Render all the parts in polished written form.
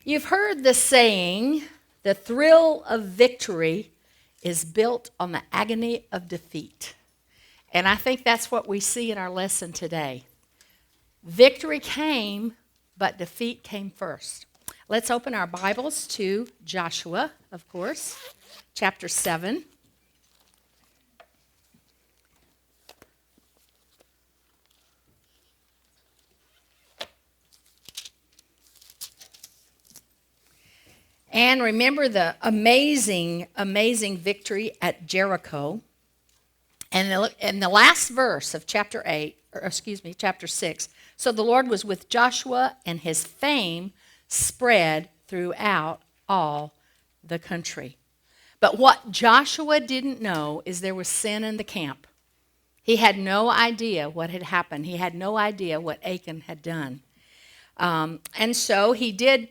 You've heard the saying, the thrill of victory is built on the agony of defeat. And I think that's what we see in our lesson today. Victory came, but defeat came first. Let's open our Bibles to Joshua, of course, chapter 7. And remember the amazing, amazing victory at Jericho. And in the last verse of chapter 6, so the Lord was with Joshua, and his fame spread throughout all the country. But what Joshua didn't know is there was sin in the camp. He had no idea what had happened. He had no idea what Achan had done. And so he did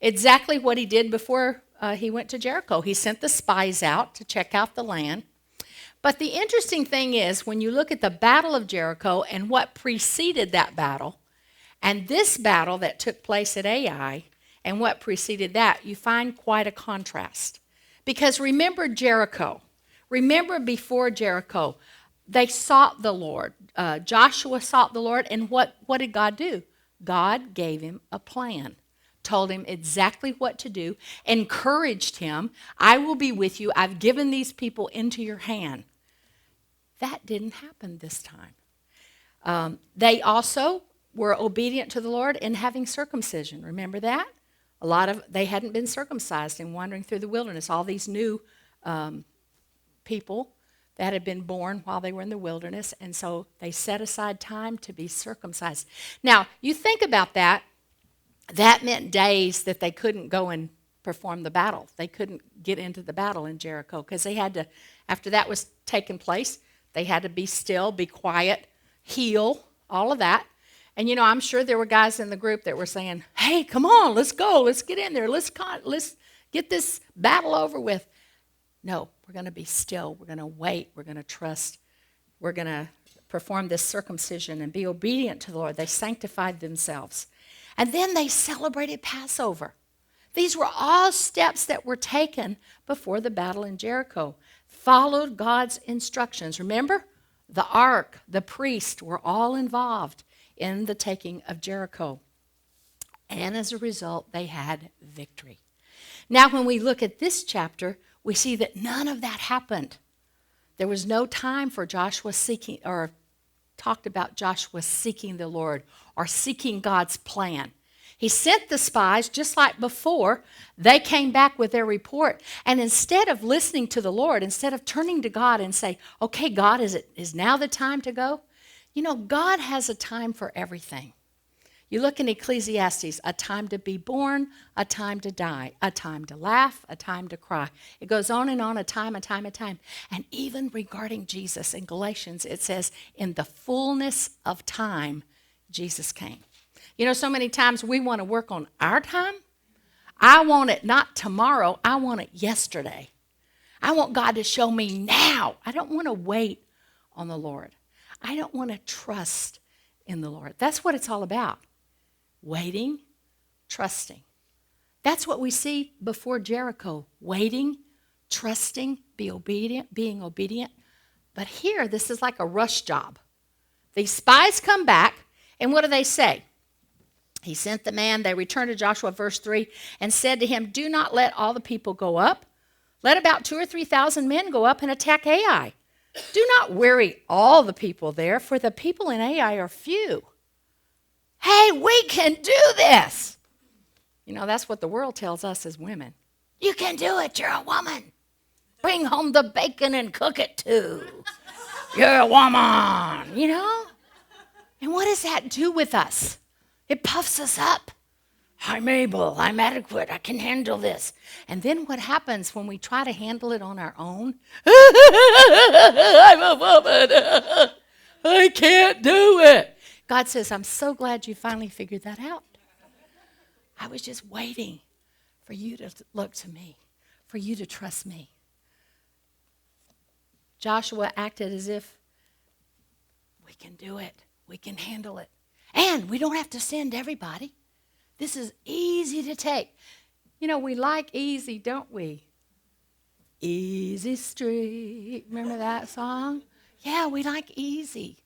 exactly what he did before he went to Jericho. He sent the spies out to check out the land. But the interesting thing is, when you look at the Battle of Jericho and what preceded that battle, and this battle that took place at Ai, and what preceded that, you find quite a contrast. Because remember Jericho. Remember before Jericho, they sought the Lord. Joshua sought the Lord, and what did God do? God gave him a plan. Told him exactly what to do, encouraged him, I will be with you, I've given these people into your hand. That didn't happen this time. They also were obedient to the Lord in having circumcision. Remember that? They hadn't been circumcised in wandering through the wilderness. All these new people that had been born while they were in the wilderness, and so they set aside time to be circumcised. Now, you think about that. That meant days that they couldn't go and perform the battle. They couldn't get into the battle in Jericho because they had to, after that was taking place, they had to be still, be quiet, heal, all of that. And, I'm sure there were guys in the group that were saying, hey, come on, let's go. Let's get in there. Let's get this battle over with. No, we're going to be still. We're going to wait. We're going to trust. We're going to perform this circumcision and be obedient to the Lord. They sanctified themselves. And then they celebrated Passover. These were all steps that were taken before the battle in Jericho. Followed God's instructions. Remember, the ark, the priest were all involved in the taking of Jericho. And as a result, they had victory. Now, when we look at this chapter, we see that none of that happened. There was no time for Joshua seeking, or talked about Joshua seeking the Lord or seeking God's plan. He sent the spies just like before. They came back with their report. And instead of listening to the Lord, instead of turning to God and say, okay, God, is now the time to go? God has a time for everything. You look in Ecclesiastes, a time to be born, a time to die, a time to laugh, a time to cry. It goes on and on, a time, a time, a time. And even regarding Jesus in Galatians, it says, in the fullness of time, Jesus came. So many times we want to work on our time. I want it not tomorrow. I want it yesterday. I want God to show me now. I don't want to wait on the Lord. I don't want to trust in the Lord. That's what it's all about. Waiting, trusting. That's what we see before Jericho. Waiting, trusting, being obedient. But here, this is like a rush job. These spies come back, and what do they say? He sent the man, they returned to Joshua, verse 3, and said to him, do not let all the people go up. Let about 2,000 or 3,000 men go up and attack Ai. Do not weary all the people there, for the people in Ai are few. Hey, we can do this. That's what the world tells us as women. You can do it. You're a woman. Bring home the bacon and cook it too. You're a woman, And what does that do with us? It puffs us up. I'm able, I'm adequate, I can handle this. And then what happens when we try to handle it on our own? I'm a woman. I can't do it. God says, I'm so glad you finally figured that out. I was just waiting for you to look to me, for you to trust me. Joshua acted as if we can do it. We can handle it. And we don't have to send everybody. This is easy to take. You know, we like easy, don't we? Easy Street. Remember that song? Yeah, we like easy.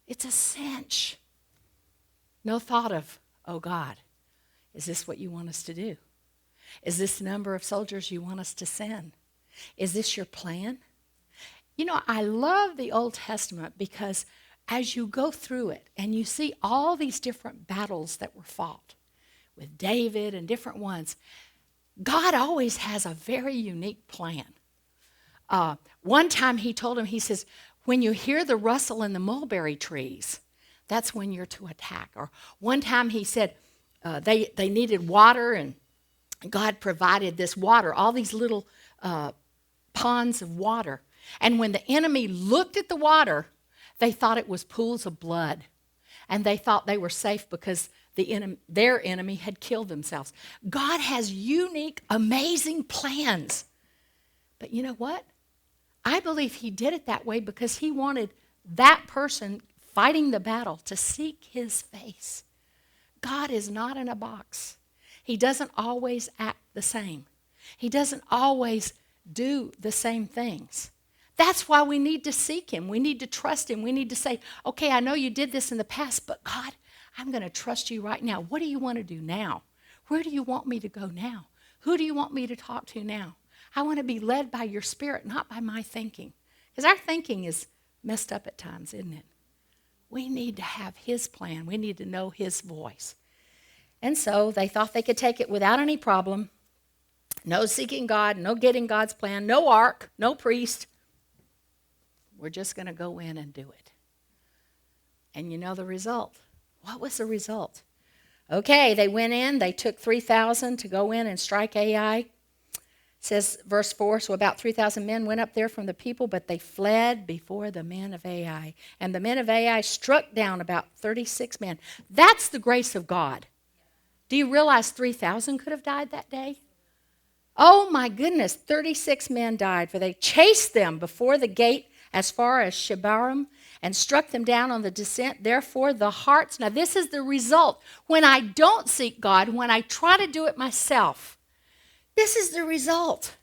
It's a cinch. No thought of, oh God, is this what you want us to do? Is this the number of soldiers you want us to send? Is this your plan? You know, I love the Old Testament because as you go through it and you see all these different battles that were fought with David and different ones, God always has a very unique plan. One time he told him, he says, when you hear the rustle in the mulberry trees, that's when you're to attack. Or one time he said they needed water, and God provided this water, all these little ponds of water. And when the enemy looked at the water, they thought it was pools of blood. And they thought they were safe because their enemy had killed themselves. God has unique, amazing plans. But you know what? I believe he did it that way because he wanted that person fighting the battle to seek his face. God is not in a box. He doesn't always act the same. He doesn't always do the same things. That's why we need to seek him. We need to trust him. We need to say, okay, I know you did this in the past, but God, I'm going to trust you right now. What do you want to do now? Where do you want me to go now? Who do you want me to talk to now? I want to be led by your Spirit, not by my thinking. Because our thinking is messed up at times, isn't it? We need to have his plan. We need to know his voice. And so they thought they could take it without any problem. No seeking God, no getting God's plan, no ark, no priest. We're just going to go in and do it. And you know the result. What was the result? Okay, they went in. They took 3,000 to go in and strike Ai. It says, verse 4, so about 3,000 men went up there from the people, but they fled before the men of Ai. And the men of Ai struck down about 36 men. That's the grace of God. Do you realize 3,000 could have died that day? Oh my goodness, 36 men died, for they chased them before the gate as far as Shebarim and struck them down on the descent. Therefore, the hearts, now this is the result. When I don't seek God, when I try to do it myself, this is the result.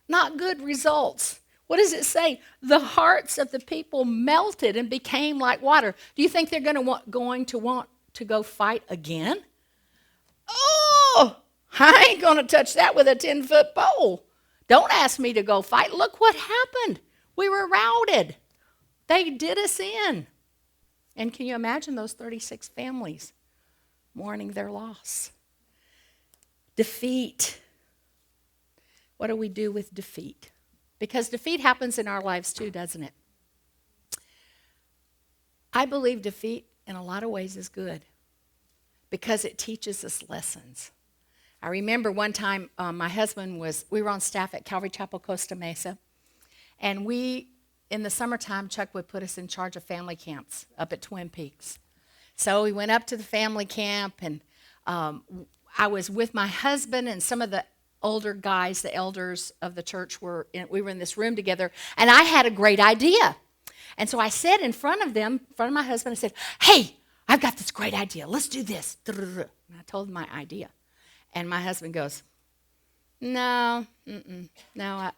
Not good results. What does it say? The hearts of the people melted and became like water. Do you think they're going to want to go fight again? Oh, I ain't going to touch that with a 10-foot pole. Don't ask me to go fight. Look what happened. We were routed. They did us in. And can you imagine those 36 families mourning their loss? Defeat. What do we do with defeat? Because defeat happens in our lives too, doesn't it? I believe defeat in a lot of ways is good because it teaches us lessons. I remember one time my husband we were on staff at Calvary Chapel, Costa Mesa, and in the summertime, Chuck would put us in charge of family camps up at Twin Peaks. So we went up to the family camp, and I was with my husband and some of the older guys, the elders of the church. We were in this room together, and I had a great idea. And so I said in front of my husband, I said, hey, I've got this great idea. Let's do this. And I told him my idea. And my husband goes, no, no,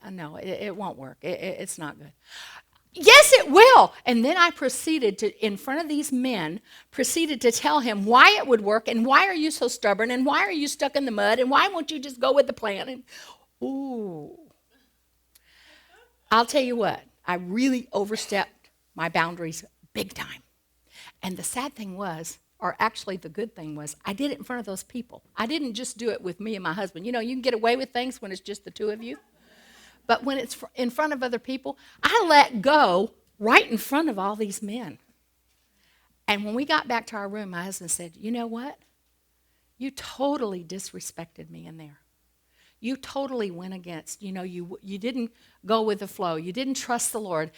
it won't work. It's not good. Yes, it will. And then I proceeded to, in front of these men, to tell him why it would work and why are you so stubborn and why are you stuck in the mud and why won't you just go with the plan? And, ooh. I'll tell you what, I really overstepped my boundaries big time. And the sad thing was, or actually the good thing was, I did it in front of those people. I didn't just do it with me and my husband. You know, you can get away with things when it's just the two of you. But when it's in front of other people, I let go right in front of all these men. And when we got back to our room, my husband said, you know what? You totally disrespected me in there. You totally went against, you didn't go with the flow. You didn't trust the Lord.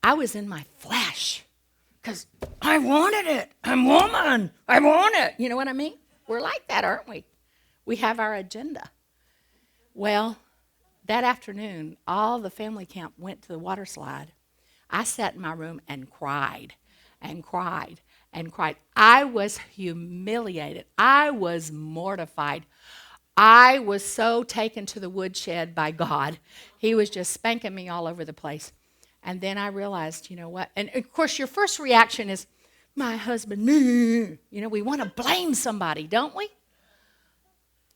I was in my flesh because I wanted it. I'm woman. I want it. You know what I mean? We're like that, aren't we? We have our agenda. Well, that afternoon, all the family camp went to the water slide. I sat in my room and cried and cried. and cried. I was humiliated. I was mortified. I was so taken to the woodshed by God. He was just spanking me all over the place. And then I realized, you know what? And of course, your first reaction is, my husband, we want to blame somebody, don't we?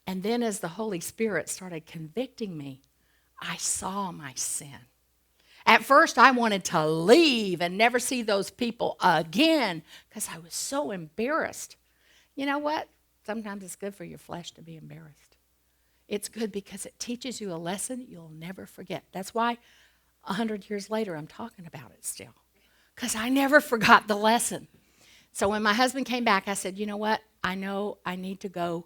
And then as the Holy Spirit started convicting me, I saw my sin. At first, I wanted to leave and never see those people again because I was so embarrassed. You know what? Sometimes it's good for your flesh to be embarrassed. It's good because it teaches you a lesson you'll never forget. That's why 100 years later, I'm talking about it still, because I never forgot the lesson. So when my husband came back, I said, you know what? I know I need to go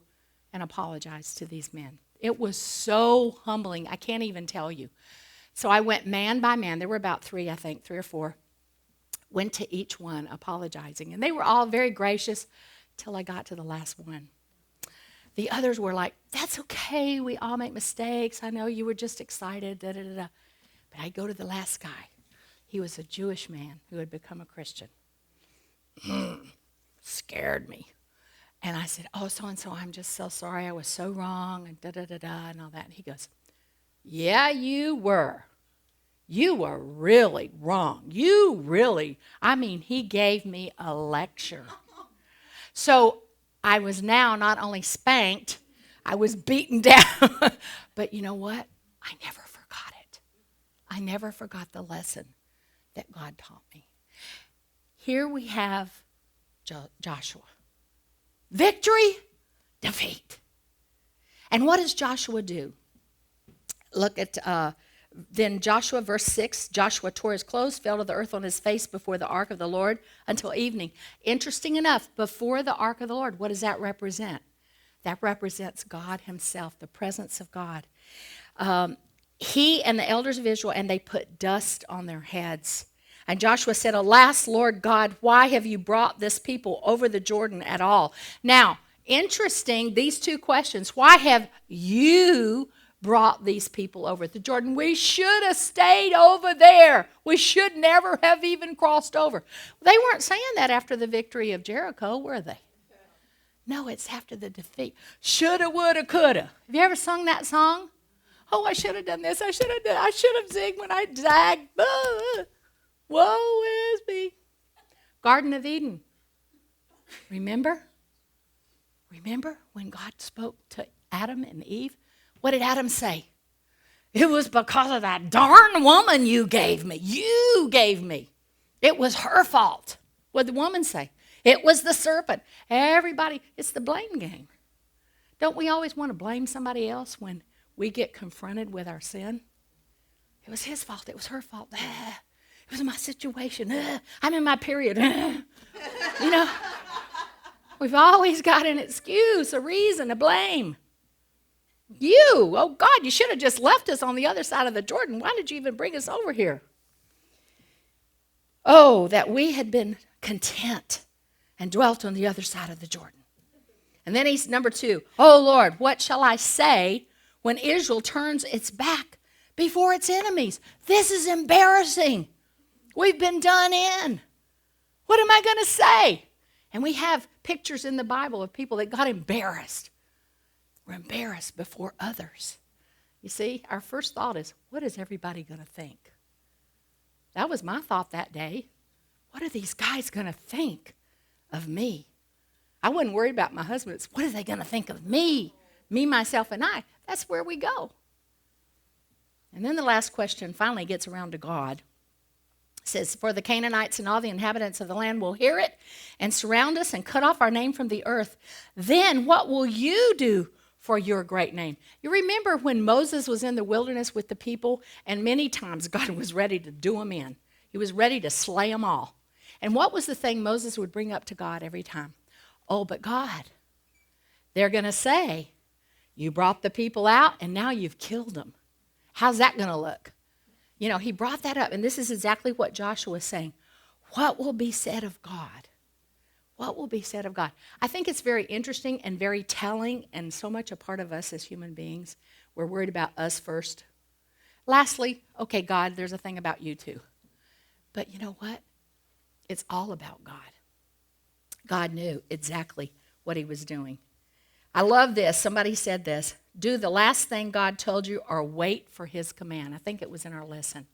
and apologize to these men. It was so humbling. I can't even tell you. So I went man by man. There were about 3 or 4. Went to each one apologizing. And they were all very gracious till I got to the last one. The others were like, that's okay. We all make mistakes. I know you were just excited. Da, da, da, da. But I go to the last guy. He was a Jewish man who had become a Christian. Scared me. And I said, oh, so-and-so, I'm just so sorry. I was so wrong, and da-da-da-da, and all that. And he goes, yeah, you were. You were really wrong. He gave me a lecture. So I was now not only spanked, I was beaten down. But you know what? I never forgot it. I never forgot the lesson that God taught me. Here we have Joshua. Victory, defeat. And what does Joshua do? Look at then Joshua, verse 6. Joshua tore his clothes, fell to the earth on his face before the ark of the Lord until evening. Interesting enough, before the ark of the Lord, what does that represent? That represents God himself, the presence of God. He and the elders of Israel, and they put dust on their heads. And Joshua said, alas, Lord God, why have you brought this people over the Jordan at all? Now, interesting, these 2 questions. Why have you brought these people over the Jordan? We should have stayed over there. We should never have even crossed over. They weren't saying that after the victory of Jericho, were they? No, it's after the defeat. Shoulda, woulda, coulda. Have you ever sung that song? Oh, I should have done this. I should have sang when I zagged. Woe is me. Garden of Eden. Remember? Remember when God spoke to Adam and Eve? What did Adam say? It was because of that darn woman you gave me. You gave me. It was her fault. What did the woman say? It was the serpent. Everybody, it's the blame game. Don't we always want to blame somebody else when we get confronted with our sin? It was his fault. It was her fault. It was my situation. I'm in my period. We've always got an excuse, a reason, a blame. Oh God, you should have just left us on the other side of the Jordan. Why did you even bring us over here? Oh, that we had been content and dwelt on the other side of the Jordan. And then he's number 2. Oh Lord, what shall I say when Israel turns its back before its enemies? This is embarrassing. We've been done in. What am I going to say? And we have pictures in the Bible of people that got embarrassed. We're embarrassed before others. You see, our first thought is, what is everybody going to think? That was my thought that day. What are these guys going to think of me? I wasn't worried about my husband. It's, what are they going to think of me? Me, myself, and I. That's where we go. And then the last question finally gets around to God. It says, for the Canaanites and all the inhabitants of the land will hear it and surround us and cut off our name from the earth. Then what will you do for your great name? You remember when Moses was in the wilderness with the people, and many times God was ready to do them in. He was ready to slay them all. And what was the thing Moses would bring up to God every time? Oh, but God, they're going to say, you brought the people out and now you've killed them. How's that going to look? He brought that up, and this is exactly what Joshua is saying. What will be said of God? What will be said of God? I think it's very interesting and very telling, and so much a part of us as human beings. We're worried about us first. Lastly, okay, God, there's a thing about you too. But you know what? It's all about God. God knew exactly what he was doing. I love this. Somebody said this. Do the last thing God told you or wait for his command. I think it was in our lesson.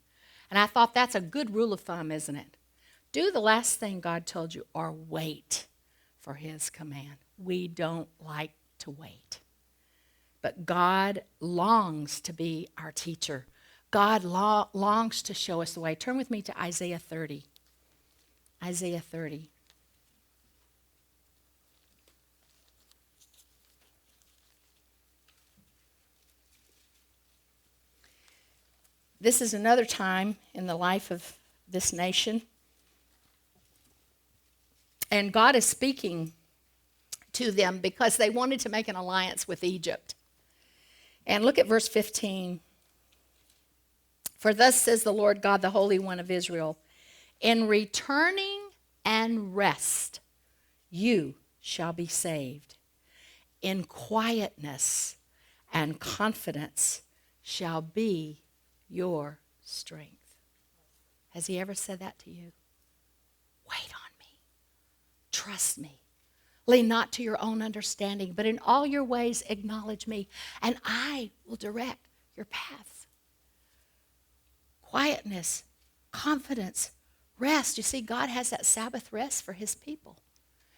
And I thought that's a good rule of thumb, isn't it? Do the last thing God told you or wait for his command. We don't like to wait. But God longs to be our teacher. God longs to show us the way. Turn with me to Isaiah 30. Isaiah 30. This is another time in the life of this nation. And God is speaking to them because they wanted to make an alliance with Egypt. And look at verse 15. For thus says the Lord God, the Holy One of Israel, in returning and rest you shall be saved. In quietness and confidence shall be your strength. Has he ever said that to you? Wait on me. Trust me. Lean not to your own understanding, but in all your ways acknowledge me, and I will direct your paths. Quietness, confidence, rest. You see, God has that Sabbath rest for his people.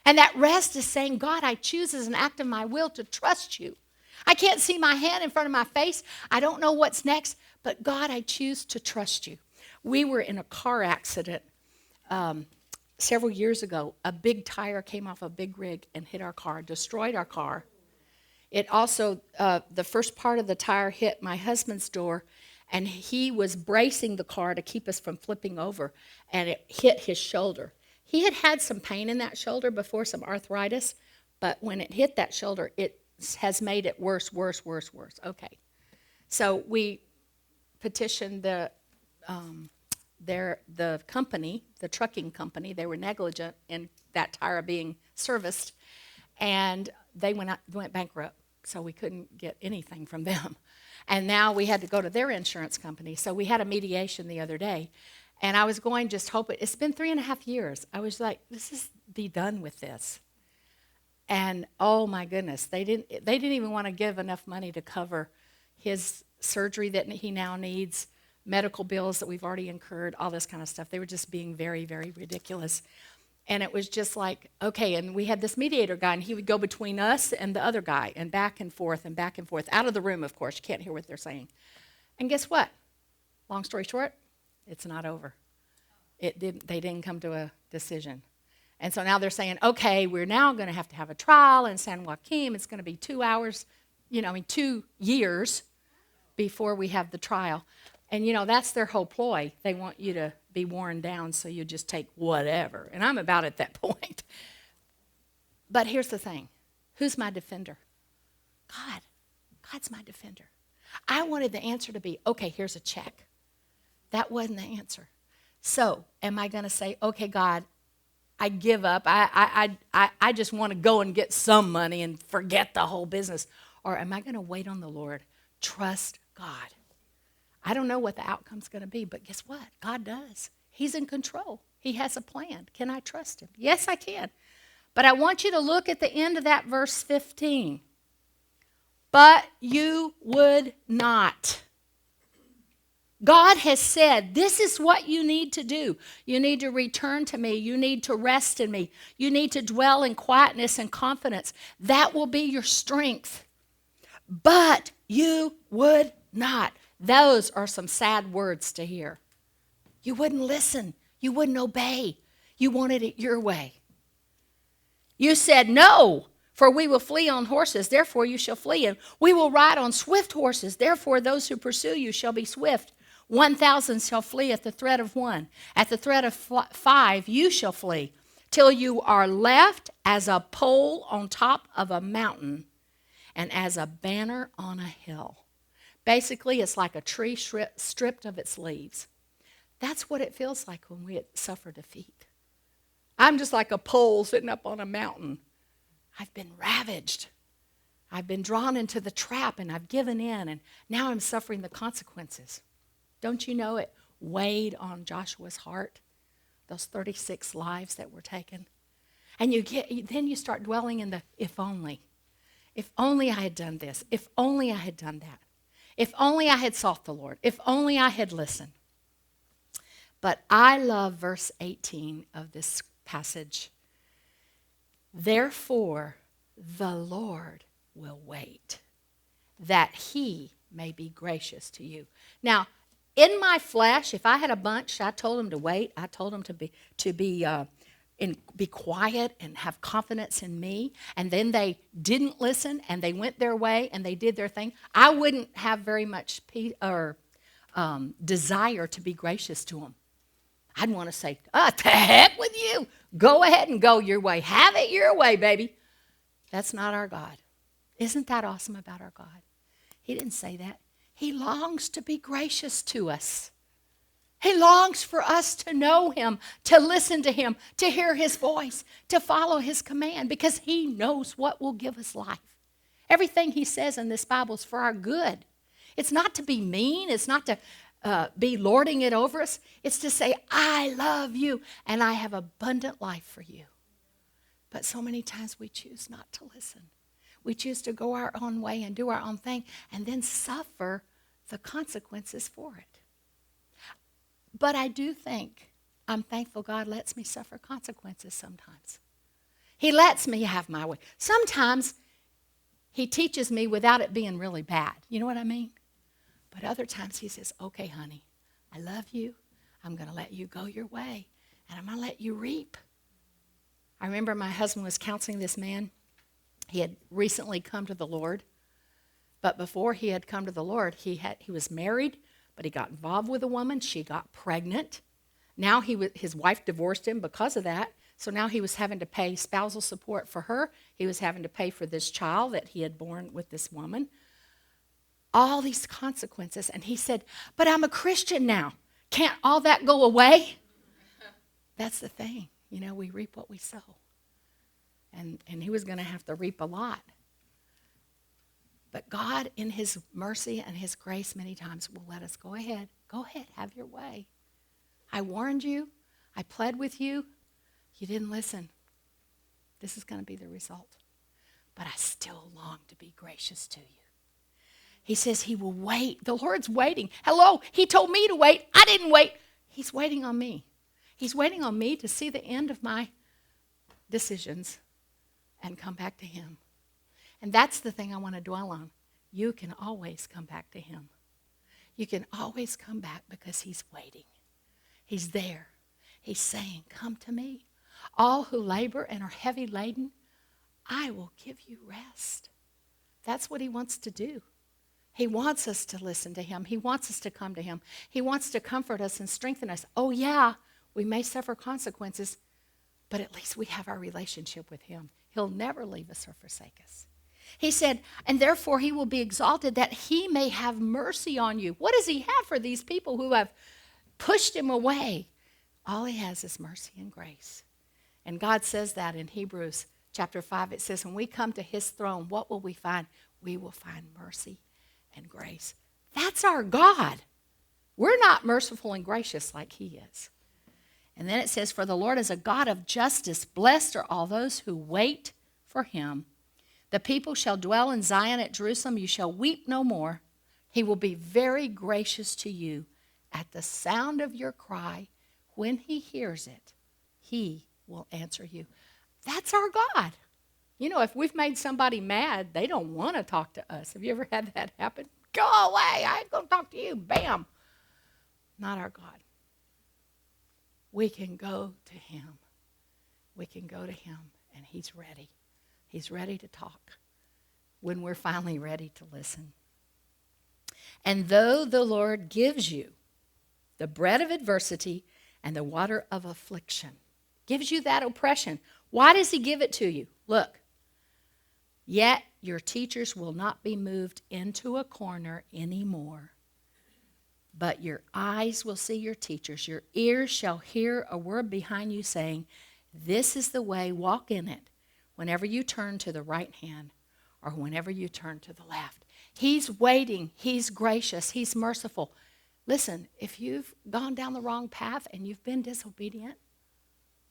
And that rest is saying, God, I choose as an act of my will to trust you. I can't see my hand in front of my face. I don't know what's next, but God, I choose to trust you. We were in a car accident several years ago. A big tire came off a big rig and hit our car, destroyed our car. It also, the first part of the tire hit my husband's door, and he was bracing the car to keep us from flipping over, and it hit his shoulder. He had had some pain in that shoulder before, some arthritis, but when it hit that shoulder, it has made it worse. Okay. So we petitioned the company, the trucking company. They were negligent in that tire being serviced, and they went bankrupt, so we couldn't get anything from them. And now we had to go to their insurance company. So we had a mediation the other day, and I was going just hoping. It's been 3.5 years. I was like, be done with this. And oh my goodness, they didn't even want to give enough money to cover his surgery that he now needs, medical bills that we've already incurred, all this kind of stuff. They were just being very, very ridiculous. And it was just like, okay, and we had this mediator guy, and he would go between us and the other guy, and back and forth, out of the room, of course. You can't hear what they're saying. And guess what? Long story short, it's not over. They didn't come to a decision. And so now they're saying, okay, we're now going to have a trial in San Joaquin. It's going to be 2 hours, 2 years before we have the trial. And, that's their whole ploy. They want you to be worn down so you just take whatever. And I'm about at that point. But here's the thing. Who's my defender? God. God's my defender. I wanted the answer to be, okay, here's a check. That wasn't the answer. So am I going to say, okay, God, I give up. I just want to go and get some money and forget the whole business. Or am I going to wait on the Lord? Trust God. I don't know what the outcome's going to be, but guess what? God does. He's in control. He has a plan. Can I trust him? Yes, I can. But I want you to look at the end of that verse 15. But you would not. God has said, this is what you need to do. You need to return to me. You need to rest in me. You need to dwell in quietness and confidence. That will be your strength. But you would not. Those are some sad words to hear. You wouldn't listen. You wouldn't obey. You wanted it your way. You said, no, for we will flee on horses, therefore you shall flee. And we will ride on swift horses, therefore those who pursue you shall be swift. 1,000 shall flee at the threat of one. At the threat of 5 you shall flee, till you are left as a pole on top of a mountain and as a banner on a hill. Basically, it's like a tree stripped of its leaves. That's what it feels like when we suffer defeat. I'm just like a pole sitting up on a mountain. I've been ravaged. I've been drawn into the trap, and I've given in, and now I'm suffering the consequences. Don't you know it weighed on Joshua's heart, those 36 lives that were taken? And then you start dwelling in the if only. If only I had done this. If only I had done that. If only I had sought the Lord. If only I had listened. But I love verse 18 of this passage. Therefore, the Lord will wait, that he may be gracious to you. Now, in my flesh, if I had a bunch, I told them to wait. I told them to be quiet and have confidence in me. And then they didn't listen and they went their way and they did their thing. I wouldn't have very much desire to be gracious to them. I'd want to say, to heck with you. Go ahead and go your way. Have it your way, baby. That's not our God. Isn't that awesome about our God? He didn't say that. He longs to be gracious to us. He longs for us to know him, to listen to him, to hear his voice, to follow his command, because he knows what will give us life. Everything he says in this Bible is for our good. It's not to be mean. It's not to be lording it over us. It's to say, I love you and I have abundant life for you. But so many times we choose not to listen. We choose to go our own way and do our own thing and then suffer the consequences for it. But I do think, I'm thankful God lets me suffer consequences sometimes. He lets me have my way. Sometimes he teaches me without it being really bad. You know what I mean? But other times he says, okay, honey, I love you. I'm going to let you go your way, and I'm going to let you reap. I remember my husband was counseling this man. He had recently come to the Lord. But before he had come to the Lord, he was married, but he got involved with a woman. She got pregnant. Now his wife divorced him because of that. So now he was having to pay spousal support for her. He was having to pay for this child that he had born with this woman. All these consequences. And he said, but I'm a Christian now. Can't all that go away? That's the thing. You know, we reap what we sow. And he was going to have to reap a lot. But God, in his mercy and his grace, many times will let us go ahead. Go ahead, have your way. I warned you. I pled with you. You didn't listen. This is going to be the result. But I still long to be gracious to you. He says he will wait. The Lord's waiting. Hello, he told me to wait. I didn't wait. He's waiting on me. He's waiting on me to see the end of my decisions and come back to him. And that's the thing I want to dwell on. You can always come back to him. You can always come back because he's waiting. He's there. He's saying, come to me. All who labor and are heavy laden, I will give you rest. That's what he wants to do. He wants us to listen to him. He wants us to come to him. He wants to comfort us and strengthen us. Oh, yeah, we may suffer consequences, but at least we have our relationship with him. He'll never leave us or forsake us. He said, and therefore he will be exalted that he may have mercy on you. What does he have for these people who have pushed him away? All he has is mercy and grace. And God says that in Hebrews chapter 5. It says, when we come to his throne, what will we find? We will find mercy and grace. That's our God. We're not merciful and gracious like he is. And then it says, for the Lord is a God of justice. Blessed are all those who wait for him. The people shall dwell in Zion at Jerusalem. You shall weep no more. He will be very gracious to you. At the sound of your cry, when he hears it, he will answer you. That's our God. You know, if we've made somebody mad, they don't want to talk to us. Have you ever had that happen? Go away. I ain't going to talk to you. Bam. Not our God. We can go to him. We can go to him, and he's ready. He's ready to talk when we're finally ready to listen. And though the Lord gives you the bread of adversity and the water of affliction, gives you that oppression, why does he give it to you? Look, yet your teachers will not be moved into a corner anymore, but your eyes will see your teachers. Your ears shall hear a word behind you saying, this is the way, walk in it, whenever you turn to the right hand or whenever you turn to the left. He's waiting. He's gracious. He's merciful. Listen, if you've gone down the wrong path and you've been disobedient,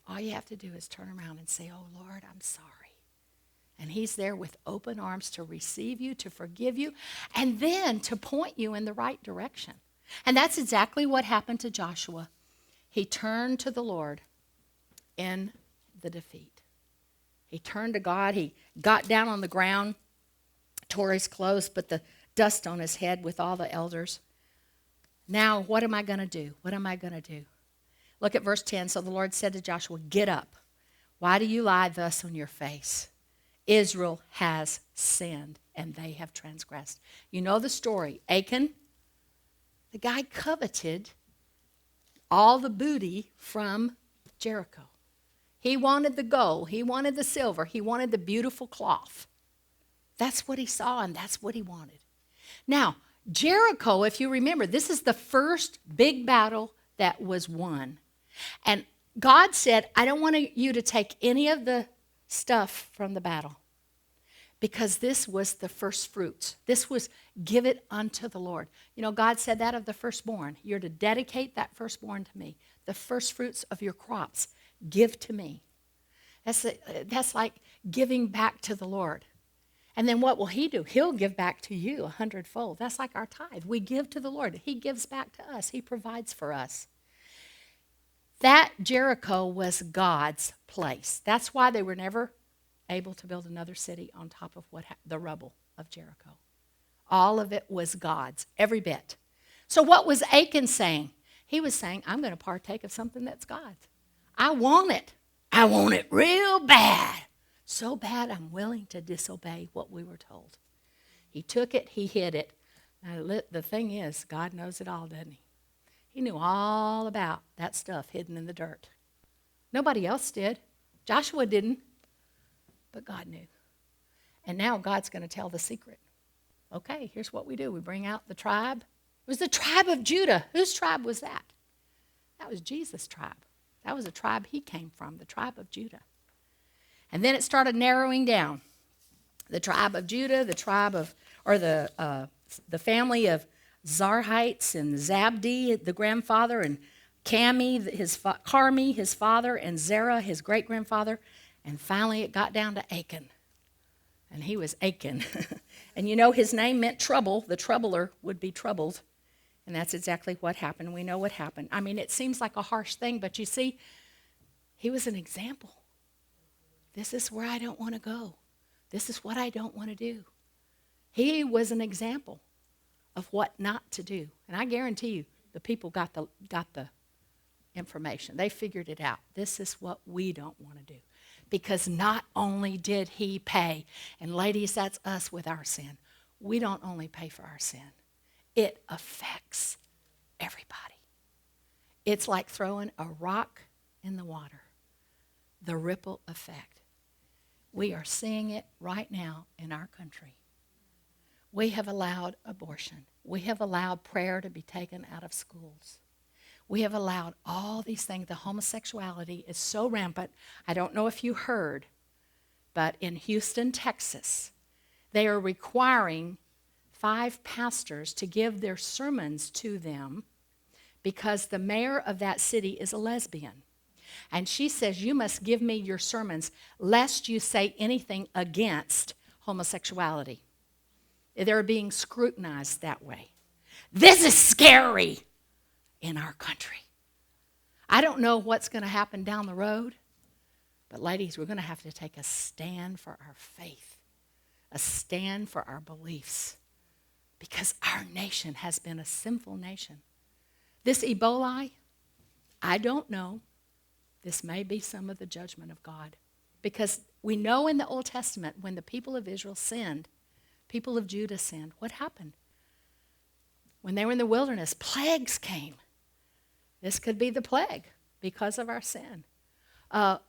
All you have to do is turn around and say, oh, Lord, I'm sorry. And he's there with open arms to receive you, to forgive you, and then to point you in the right direction. And that's exactly what happened to Joshua. He turned to the Lord in the defeat. He turned to God. He got down on the ground, tore his clothes, put the dust on his head with all the elders. Now, what am I going to do? What am I going to do? Look at verse 10. So the Lord said to Joshua, get up. Why do you lie thus on your face? Israel has sinned, and they have transgressed. You know the story. Achan, the guy coveted all the booty from Jericho. He wanted the gold. He wanted the silver. He wanted the beautiful cloth. That's what he saw, and that's what he wanted. Now, Jericho, if you remember, this is the first big battle that was won. And God said, I don't want you to take any of the stuff from the battle, because this was the first fruits. This was give it unto the Lord. You know, God said that of the firstborn. You're to dedicate that firstborn to me. The first fruits of your crops, give to me. That's like giving back to the Lord. And then what will he do? He'll give back to you 100-fold. That's like our tithe. We give to the Lord. He gives back to us. He provides for us. That Jericho was God's place. That's why they were never able to build another city on top of the rubble of Jericho. All of it was God's, every bit. So what was Achan saying? He was saying, I'm going to partake of something that's God's. I want it. I want it real bad. So bad I'm willing to disobey what we were told. He took it, he hid it. Now, the thing is, God knows it all, doesn't he? He knew all about that stuff hidden in the dirt. Nobody else did. Joshua didn't, but God knew. And now God's going to tell the secret. Okay, here's what we do. We bring out the tribe. It was the tribe of Judah. Whose tribe was that? That was Jesus' tribe. That was the tribe he came from, the tribe of Judah. And then it started narrowing down. The tribe of Judah, the tribe of, or the family of Zarhites and Zabdi, the grandfather, and Carmi, his father, and Zerah, his great-grandfather. And finally it got down to Achan. And he was Achan. And you know his name meant trouble. The troubler would be troubled. And that's exactly what happened. We know what happened. I mean, it seems like a harsh thing, but you see, he was an example. This is where I don't want to go. This is what I don't want to do. He was an example of what not to do. And I guarantee you, the people got the information. They figured it out. This is what we don't want to do. Because not only did he pay, and ladies, that's us with our sin. We don't only pay for our sin. It affects everybody. It's like throwing a rock in the water. The ripple effect. We are seeing it right now in our country. We have allowed abortion. We have allowed prayer to be taken out of schools. We have allowed all these things. The homosexuality is so rampant. I don't know if you heard, but in Houston, Texas, they are requiring 5 pastors to give their sermons to them because the mayor of that city is a lesbian. And she says, you must give me your sermons lest you say anything against homosexuality. They're being scrutinized that way. This is scary in our country. I don't know what's going to happen down the road, but ladies, we're going to have to take a stand for our faith, a stand for our beliefs, because our nation has been a sinful nation. This Ebola, I don't know. This may be some of the judgment of God, because we know in the Old Testament when the people of Israel sinned, people of Judah sinned, what happened? When they were in the wilderness, plagues came. This could be the plague because of our sin.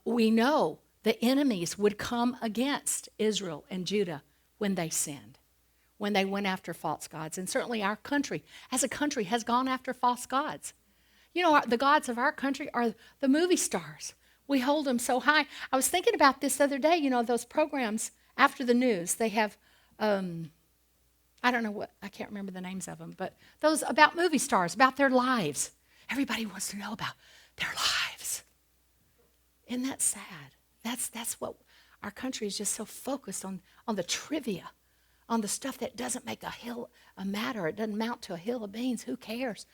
We know the enemies would come against Israel and Judah when they sinned, when they went after false gods. And certainly our country, as a country, has gone after false gods. You know, the gods of our country are the movie stars. We hold them so high. I was thinking about this the other day, you know, those programs after the news, they have, I don't know what, I can't remember the names of them, but those about movie stars, about their lives. Everybody wants to know about their lives. Isn't that sad? That's what our country is, just so focused on the trivia, on the stuff that doesn't make a matter. It doesn't amount to a hill of beans. Who cares?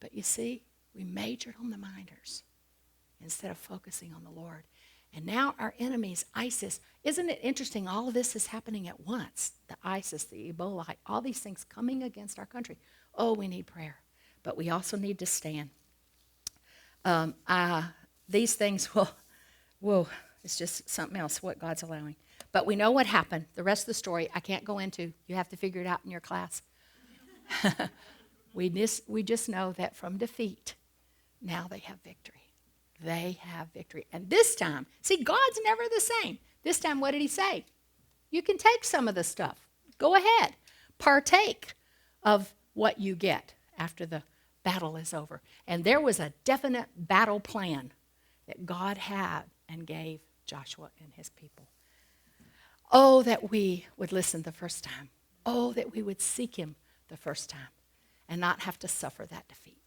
But you see, we majored on the minors instead of focusing on the Lord. And now our enemies, ISIS, isn't it interesting? All of this is happening at once. The ISIS, the Ebola, all these things coming against our country. Oh, we need prayer. But we also need to stand. These things will, it's just something else, what God's allowing. But we know what happened. The rest of the story I can't go into. You have to figure it out in your class. We just know that from defeat, now they have victory. They have victory. And this time, see, God's never the same. This time, what did he say? You can take some of the stuff. Go ahead. Partake of what you get after the battle is over. And there was a definite battle plan that God had and gave Joshua and his people. Oh, that we would listen the first time. Oh, that we would seek him the first time and not have to suffer that defeat.